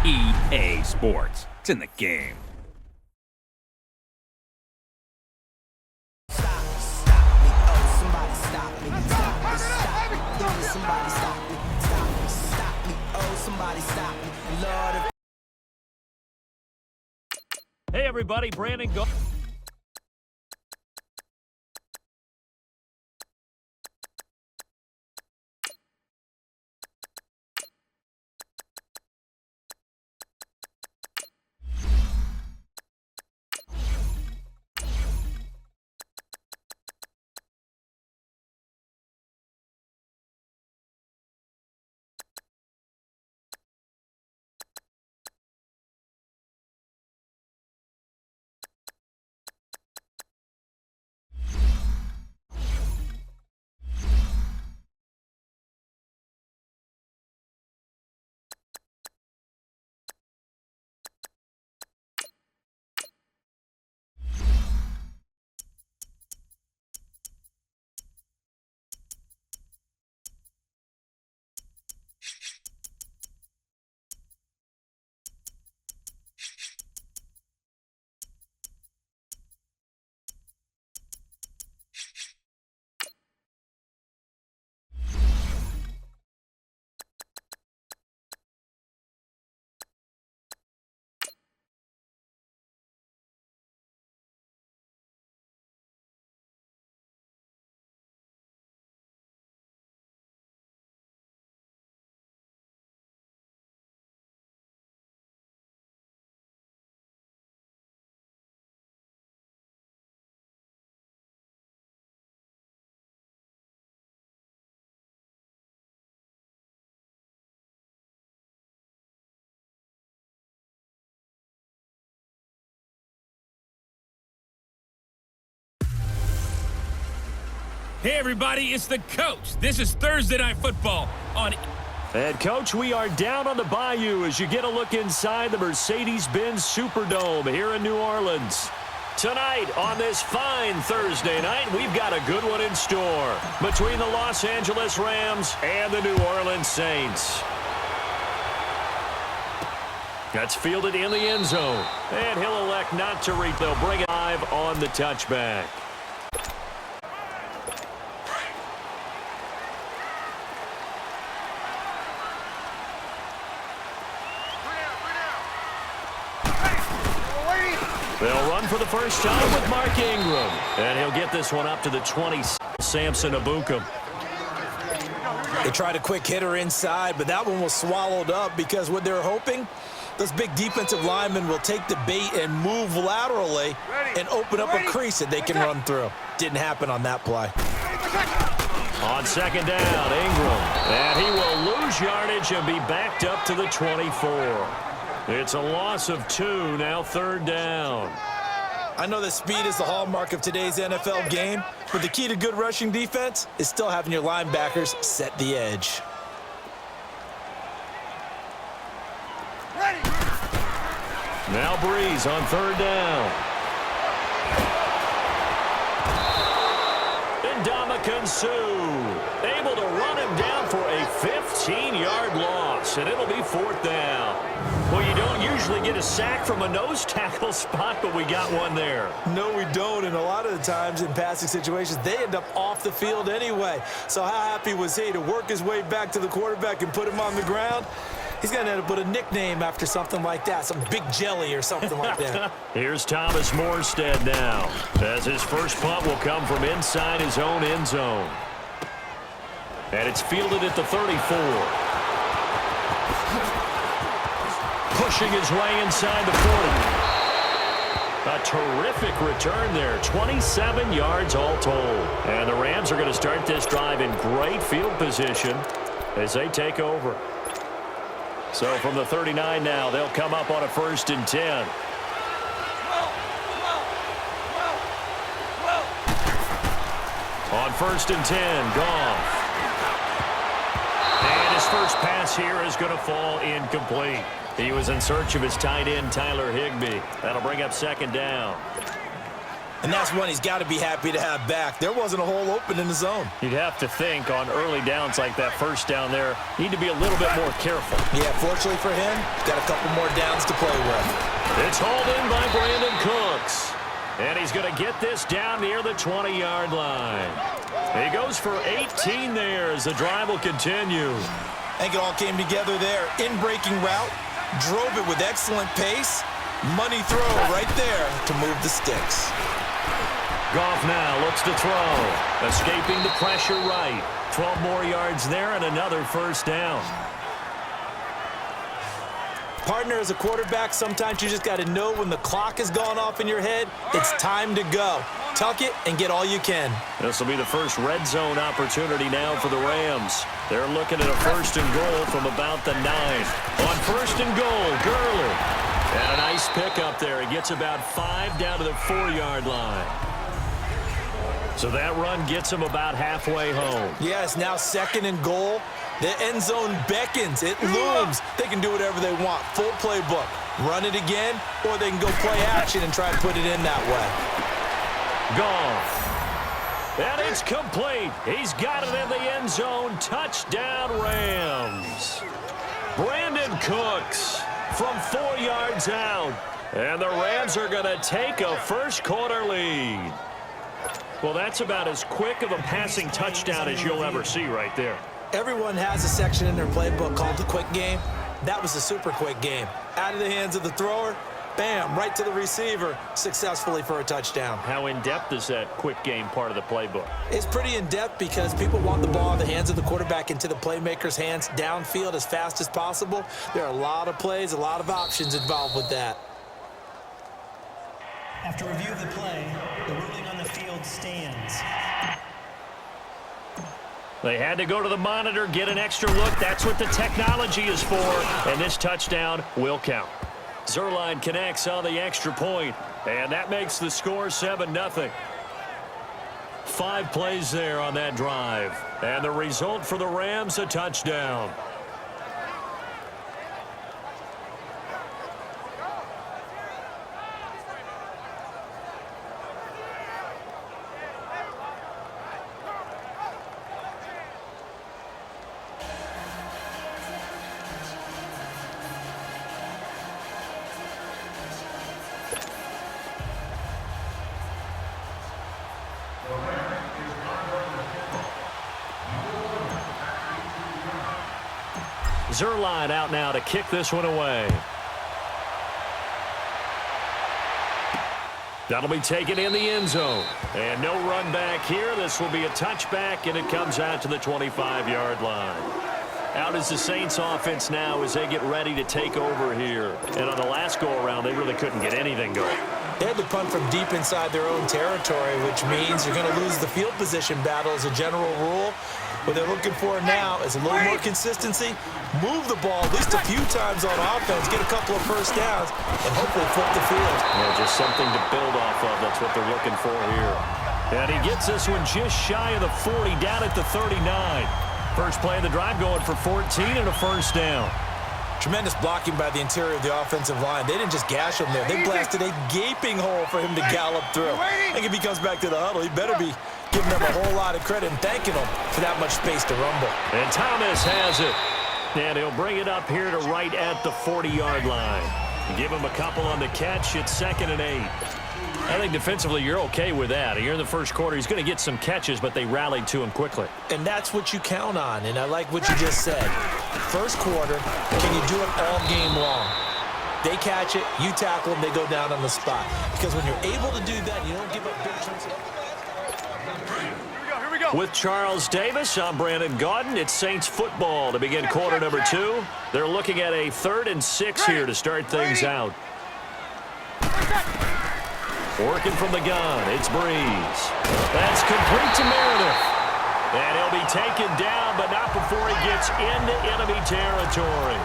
EA Sports. It's in the game. Hey, everybody, Brandon Go. Hey, everybody, it's the coach. This is Thursday Night Football on... And, Coach, we are down on the bayou as you get a look inside the Mercedes-Benz Superdome here in New Orleans. Tonight, on this fine Thursday night, we've got a good one in store between the Los Angeles Rams and the New Orleans Saints. That's fielded in the end zone. And he'll elect not to read. They'll bring it live on the touchback. They'll run for the first time with Mark Ingram. And he'll get this one up to the 20. Samson Abukum. They tried a quick hitter inside, but that one was swallowed up because what they're hoping, those big defensive linemen will take the bait and move laterally and open up a crease that they can run through. Didn't happen on that play. On second down, Ingram. And he will lose yardage and be backed up to the 24. It's a loss of 2, now third down. I know that speed is the hallmark of today's NFL game, but the key to good rushing defense is still having your linebackers set the edge. Now Breeze on third down. Ndamukong Suh able to run him down for a 15-yard loss, and it'll be fourth down. Well, you don't usually get a sack from a nose tackle spot, but we got one there. No, we don't, and a lot of the times in passing situations, they end up off the field anyway. So how happy was he to work his way back to the quarterback and put him on the ground? He's going to end up with a nickname after something like that, some Big Jelly or something like that. Here's Thomas Morstead now, as his first punt will come from inside his own end zone. And it's fielded at the 34. Pushing his way inside the 40. A terrific return there, 27 yards all told. And the Rams are going to start this drive in great field position as they take over. So from the 39 now, they'll come up on a 1st and 10. On 1st and 10, Goff. And his first pass here is going to fall incomplete. He was in search of his tight end, Tyler Higbee. That'll bring up second down. And that's one he's got to be happy to have back. There wasn't a hole open in the zone. You'd have to think on early downs like that first down there, need to be a little bit more careful. Yeah, fortunately for him, he's got a couple more downs to play with. It's hauled in by Brandon Cooks. And he's going to get this down near the 20-yard line. He goes for 18 there as the drive will continue. I think it all came together there. In-breaking route, drove it with excellent pace. Money throw right there to move the sticks. Goff now looks to throw. Escaping the pressure right. 12 more yards there and another first down. Partner, as a quarterback, sometimes you just got to know when the clock has gone off in your head, it's time to go. Tuck it and get all you can. This will be the first red zone opportunity now for the Rams. They're looking at a first and goal from about the 9. On first and goal, Gurley. And a nice pick up there. He gets about 5 down to the 4-yard line. So that run gets him about halfway home. Yeah, it's now second and goal. The end zone beckons. It looms. They can do whatever they want. Full playbook. Run it again, or they can go play action and try to put it in that way. Goff. And it's complete. He's got it in the end zone. Touchdown, Rams. Brandon Cooks from 4 yards out. And the Rams are going to take a first-quarter lead. Well, that's about as quick of a passing touchdown as you'll ever see right there. Everyone has a section in their playbook called the quick game. That was a super quick game. Out of the hands of the thrower, bam, right to the receiver, successfully for a touchdown. How in-depth is that quick game part of the playbook? It's pretty in-depth because people want the ball in the hands of the quarterback into the playmaker's hands downfield as fast as possible. There are a lot of plays, a lot of options involved with that. After review of the play, the ruling on the field stands. They had to go to the monitor, get an extra look. That's what the technology is for. And this touchdown will count. Zerline connects on the extra point. And that makes the score 7-0. 5 plays there on that drive. And the result for the Rams, a touchdown. Zerline out now to kick this one away. That'll be taken in the end zone. And no run back here. This will be a touchback, and it comes out to the 25-yard line. Out is the Saints offense now as they get ready to take over here. And on the last go-around, they really couldn't get anything going. They had to punt from deep inside their own territory, which means you're going to lose the field position battle as a general rule. What they're looking for now is a little more consistency, move the ball at least a few times on offense, get a couple of first downs, and hopefully flip the field. Yeah, just something to build off of. That's what they're looking for here. And he gets this one just shy of the 40, down at the 39. First play of the drive going for 14 and a first down. Tremendous blocking by the interior of the offensive line. They didn't just gash him there. They blasted a gaping hole for him to gallop through. I think if he comes back to the huddle, he better be giving them a whole lot of credit and thanking them for that much space to rumble. And Thomas has it. And he'll bring it up here to right at the 40-yard line. Give him a couple on the catch. It's 2nd and 8. I think defensively you're okay with that. Here in the first quarter, he's going to get some catches, but they rallied to him quickly. And that's what you count on, and I like what you just said. First quarter, can you do it all game long? They catch it, you tackle them, they go down on the spot. Because when you're able to do that, you don't give up big chunks of... With Charles Davis, I'm Brandon Gaudin. It's Saints football to begin quarter number 2. They're looking at a 3rd and 6 here to start things out. Working from the gun, it's Breeze. That's complete to Meredith. And he'll be taken down, but not before he gets into enemy territory.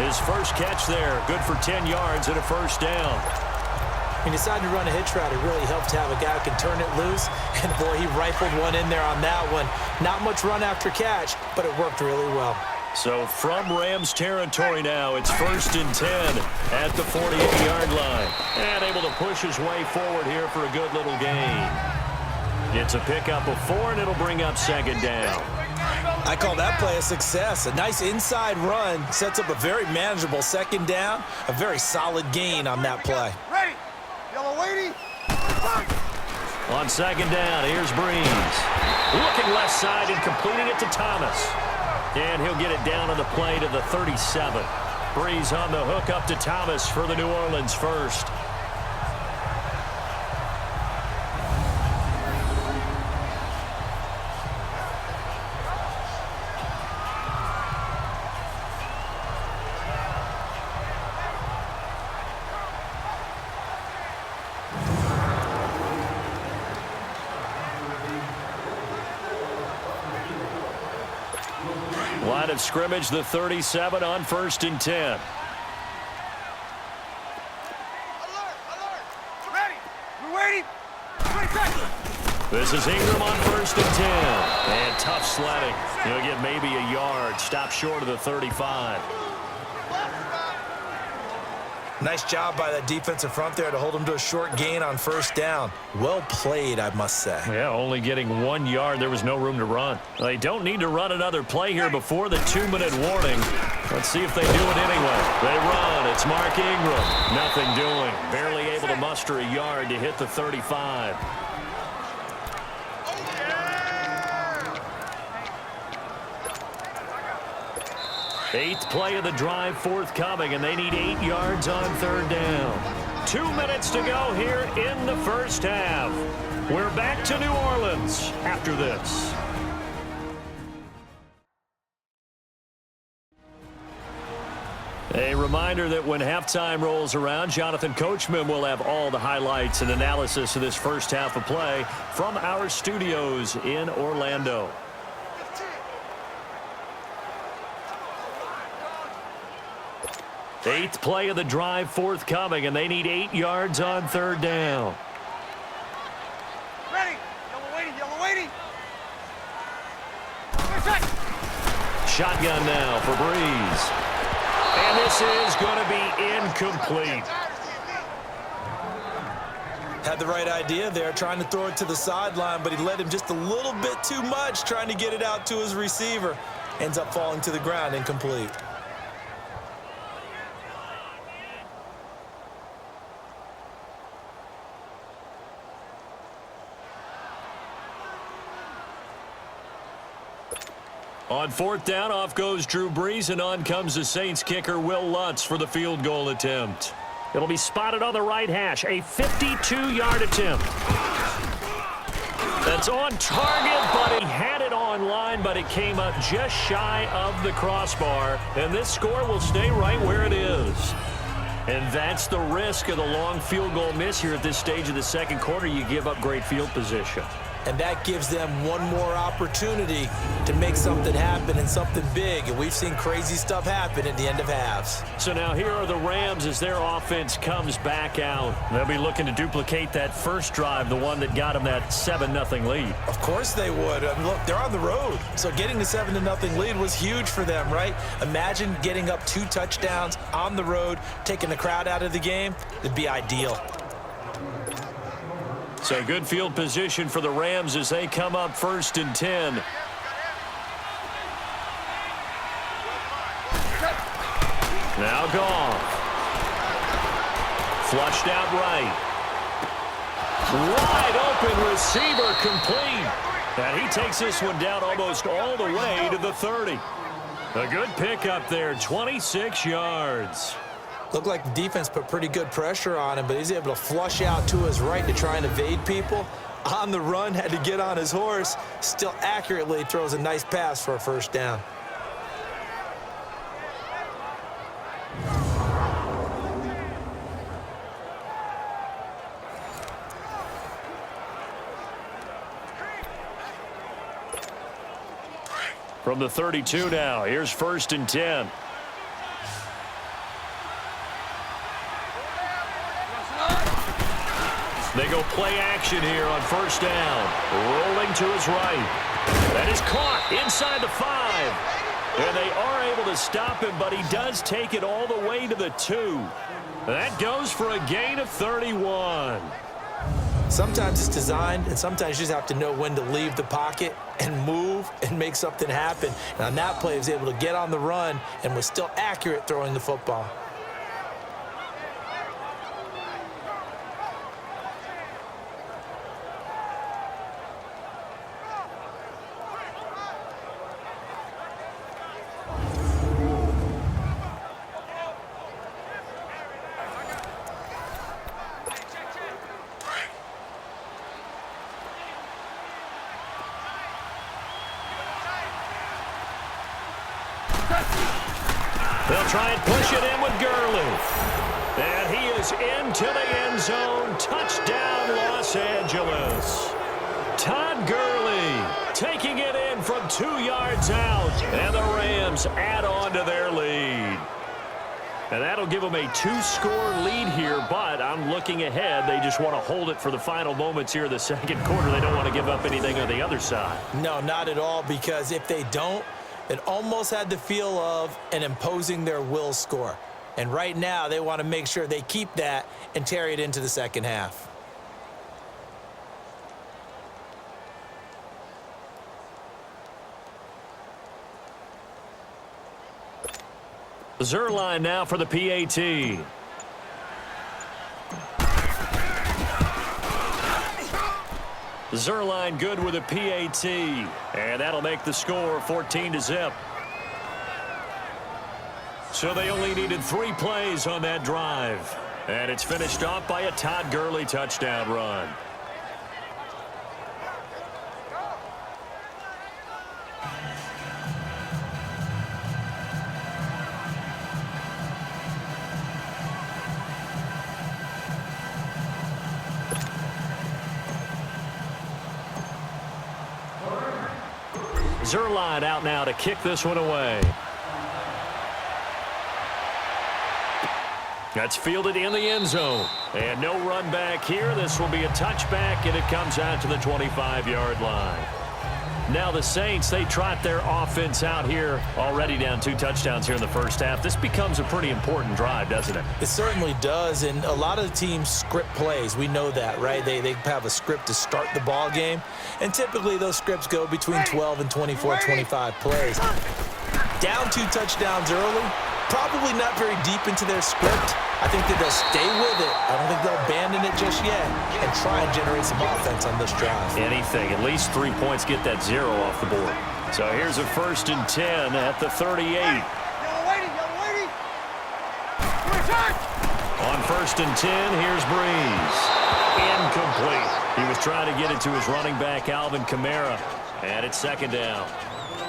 His first catch there, good for 10 yards and a first down. He decided to run a hitch route. It really helped to have a guy who can turn it loose. And, boy, he rifled one in there on that one. Not much run after catch, but it worked really well. So from Rams territory now, it's 1st and 10 at the 48-yard line. And able to push his way forward here for a good little gain. It's a pickup of 4, and it'll bring up 2nd down. I call that play a success. A nice inside run sets up a very manageable 2nd down. A very solid gain on that play. Ready. Yellow weighty. On 2nd down, here's Breeze. Looking left side and completing it to Thomas. And he'll get it down on the play to the 37. Breeze on the hook up to Thomas for the New Orleans first. Line of scrimmage, the 37 on 1st and 10. Alert. Ready. We're waiting. 20 seconds. This is Ingram on 1st and 10. And tough sledding. He'll get maybe a yard. Stop short of the 35. Nice job by that defensive front there to hold him to a short gain on 1st down. Well played, I must say. Yeah, only getting 1 yard. There was no room to run. They don't need to run another play here before the 2-minute warning. Let's see if they do it anyway. They run. It's Mark Ingram. Nothing doing. Barely able to muster a yard to hit the 35. Eighth play of the drive forthcoming, and they need 8 yards on 3rd down. 2 minutes to go here in the first half. We're back to New Orleans after this. A reminder that when halftime rolls around, Jonathan Coachman will have all the highlights and analysis of this first half of play from our studios in Orlando. Eighth play of the drive forthcoming, and they need 8 yards on 3rd down. Ready. Yellow weighty. Yellow weighty. Shotgun now for Breeze. And this is going to be incomplete. Had the right idea there, trying to throw it to the sideline, but he led him just a little bit too much, trying to get it out to his receiver. Ends up falling to the ground, incomplete. On 4th down, off goes Drew Brees, and on comes the Saints kicker, Will Lutz, for the field goal attempt. It'll be spotted on the right hash, a 52-yard attempt. That's on target, but he had it on line, but it came up just shy of the crossbar, and this score will stay right where it is. And that's the risk of the long field goal miss here at this stage of the second quarter. You give up great field position. And that gives them one more opportunity to make something happen and something big. And we've seen crazy stuff happen at the end of halves. So now here are the Rams as their offense comes back out. They'll be looking to duplicate that first drive, the one that got them that 7-0 lead. Of course they would. I mean, look, they're on the road. So getting the 7-0 lead was huge for them, right? Imagine getting up 2 touchdowns on the road, taking the crowd out of the game. It'd be ideal. So good field position for the Rams as they come up 1st and 10. Now Goff. Flushed out right. Wide open receiver complete. And he takes this one down almost all the way to the 30. A good pickup there, 26 yards. Looked like the defense put pretty good pressure on him, but he's able to flush out to his right to try and evade people. On the run, had to get on his horse. Still accurately throws a nice pass for a 1st down. From the 32 now, here's 1st and 10. They go play action here on 1st down. Rolling to his right. That is caught inside the 5. And they are able to stop him, but he does take it all the way to the 2. That goes for a gain of 31. Sometimes it's designed, and sometimes you just have to know when to leave the pocket and move and make something happen. And on that play, he was able to get on the run and was still accurate throwing the football. They'll try and push it in with Gurley. And he is into the end zone. Touchdown, Los Angeles. Todd Gurley taking it in from 2 yards out. And the Rams add on to their lead. And that'll give them a 2-score lead here, but I'm looking ahead. They just want to hold it for the final moments here of the second quarter. They don't want to give up anything on the other side. No, not at all, because if they don't, it almost had the feel of an imposing their will score. And right now, they want to make sure they keep that and carry it into the second half. Zerline now for the PAT. Zerline good with a PAT. And that'll make the score 14-0. So they only needed 3 plays on that drive. And it's finished off by a Todd Gurley touchdown run. Zerline out now to kick this one away. That's fielded in the end zone. And no run back here. This will be a touchback, and it comes out to the 25-yard line. Now the Saints, they trot their offense out here, already down 2 touchdowns here in the first half. This becomes a pretty important drive, doesn't it? It certainly does, and a lot of the teams script plays. We know that, right? They have a script to start the ball game, and typically those scripts go between 12 and 24, 25 plays. Down 2 touchdowns early, probably not very deep into their script. I think that they'll stay with it. I don't think they'll abandon it just yet and try and generate some offense on this drive. Anything, at least 3 points, get that 0 off the board. So here's a 1st and 10 at the 38. On 1st and 10, here's Breeze. Incomplete. He was trying to get it to his running back, Alvin Kamara. And it's 2nd down.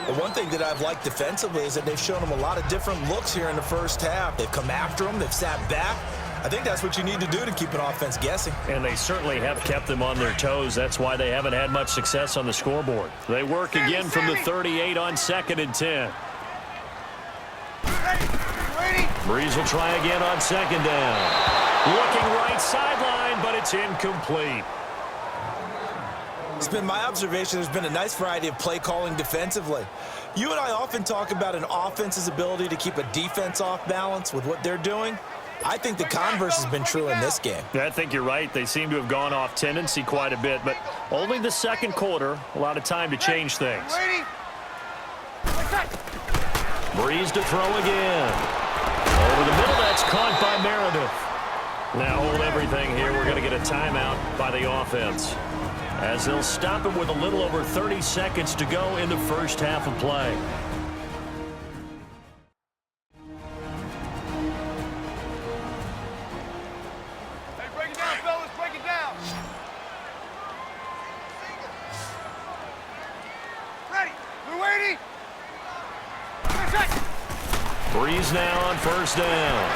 The one thing that I've liked defensively is that they've shown them a lot of different looks here in the first half. They've come after them. They've sat back. I think that's what you need to do to keep an offense guessing. And they certainly have kept them on their toes. That's why they haven't had much success on the scoreboard. They work again from the 38 on 2nd and 10. Breeze will try again on 2nd down. Looking right sideline, but it's incomplete. It's been my observation there's been a nice variety of play calling defensively. You and I often talk about an offense's ability to keep a defense off balance with what they're doing. I think the converse has been true in this game. I think you're right. They seem to have gone off tendency quite a bit, but only the second quarter, a lot of time to change things. Breeze to throw again. Over the middle, that's caught by Meredith. Now hold everything here. We're going to get a timeout by the offense, as they'll stop him with a little over 30 seconds to go in the first half of play. Hey, break it down, fellas. Break it down. Ready. We're waiting. Breeze now on 1st down.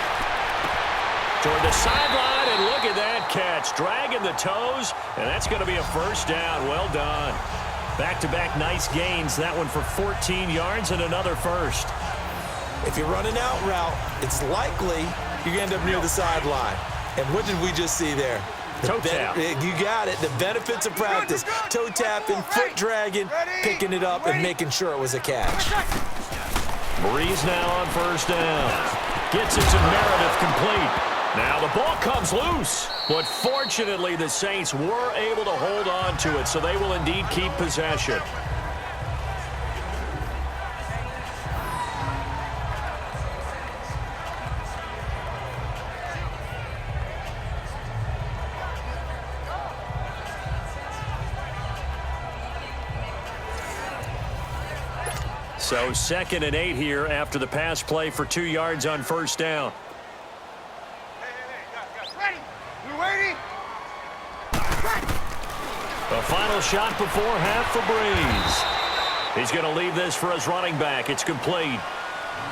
Toward the sideline, and look at that catch. Dragging the toes, and that's going to be a 1st down. Well done. Back-to-back nice gains. That one for 14 yards and another 1st. If you're running out route, it's likely you're going to end up near the sideline. And what did we just see there? Toe tap. You got it. The benefits of practice. Toe tapping, foot dragging, picking it up, and making sure it was a catch. Breeze now on first down. Gets it to Meredith, complete. Now the ball comes loose. But fortunately, the Saints were able to hold on to it, so they will indeed keep possession. So 2nd and 8 here after the pass play for 2 yards on first down. Ready? You ready? The final shot before half for Breeze. He's going to leave this for his running back. It's complete.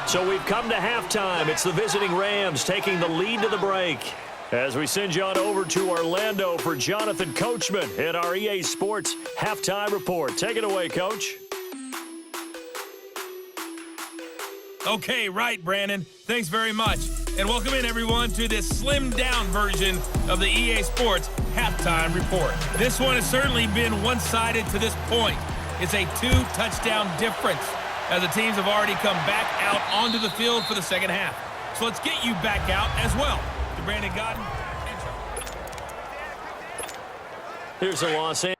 So we've come to halftime. It's the visiting Rams taking the lead to the break. As we send you on over to Orlando for Jonathan Coachman in our EA Sports Halftime Report. Take it away, Coach. Okay, right, Brandon. Thanks very much. And welcome in, everyone, to this slimmed-down version of the EA Sports Halftime Report. This one has certainly been one-sided to this point. It's a 2-touchdown difference, as the teams have already come back out onto the field for the second half. So let's get you back out as well. To Brandon Godden. Here's a Los Angeles.